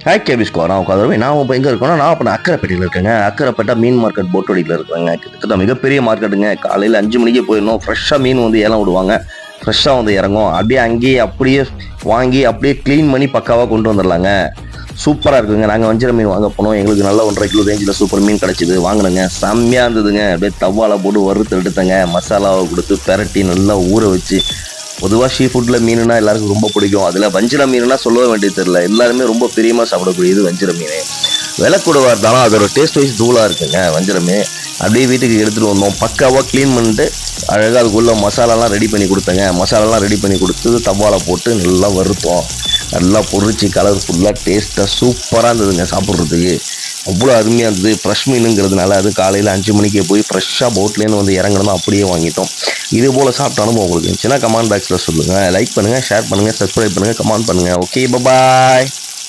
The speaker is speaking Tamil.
ஹாய் கேபிஸ்கோ நான் உட்காந்துருவே. நான் இப்போ எங்கே இருக்கேன்னா, நான் இப்போ அக்கரைப்பேட்டையில் இருக்கேங்க. அக்கரைப்பேட்டை மீன் மார்க்கெட் போட்டோடியில் இருக்கிறேங்க. கிட்டத்தட்ட மிகப்பெரிய மார்க்கெட்டுங்க. காலையில் 5 மணிக்கே போயிடணும். ஃப்ரெஷ்ஷாக மீன் வந்து ஏலம் விடுவாங்க. ஃப்ரெஷ்ஷாக வந்து இறங்கும். அப்படியே வாங்கி அப்படியே க்ளீன் பண்ணி பக்காவாக கொண்டு வந்துடலாங்க. சூப்பராக இருக்குங்க. நாங்கள் வஞ்சிர மீன் வாங்க போனோம். எங்களுக்கு நல்ல 1.5 கிலோ ரேஞ்சில் சூப்பர் மீன் கிடச்சிது. வாங்கினேங்க. செம்மையாக இருந்ததுங்க. அப்படியே தவால போட்டு வறுத்து எடுத்தேங்க. மசாலாவை கொடுத்து பெரட்டி நல்லா ஊற வச்சு. பொதுவாக சீ ஃபுட்டில் மீனுனா எல்லாருக்கும் ரொம்ப பிடிக்கும். அதில் வஞ்சிர மீனுனா சொல்லவே வேண்டியது தெரியல. எல்லாருமே ரொம்ப பிரியமாக சாப்பிடக்கூடியது வஞ்சிர மீன். விலை கூடவா இருந்தாலும் அதோட டேஸ்ட் வைஸ் தூளாக இருக்குங்க வஞ்சிர மீன். அப்படியே வீட்டுக்கு எடுத்துகிட்டு வந்தோம். பக்காவாக க்ளீன் பண்ணிட்டு அழகாக அதுக்குள்ளே மசாலாலாம் ரெடி பண்ணி கொடுத்தேங்க. மசாலாலாம் ரெடி பண்ணி கொடுத்து தவாலை போட்டு நல்லா வறுத்தோம். நல்லா பொரிச்சு கலர்ஃபுல்லாக டேஸ்ட்டாக சூப்பராக இருந்ததுங்க சாப்பிட்றதுக்கு. அவ்வளோ அருமையாக இருந்தது. ஃப்ரெஷ் மீனுங்கிறதுனால அது காலையில் 5 மணிக்கே போய் ஃப்ரெஷ்ஷாக போட்லேருந்து வந்து இறங்கணும் அப்படியே வாங்கிட்டோம். இது போல் சாப்பிட்ட அனுபவம் உங்களுக்கு இருந்துச்சுன்னா கமெண்ட் பாக்ஸில் சொல்லுங்கள். லைக் பண்ணுங்கள், ஷேர் பண்ணுங்கள், சப்ஸ்கிரைப் பண்ணுங்கள், கமெண்ட் பண்ணுங்கள். ஓகே, பாய்.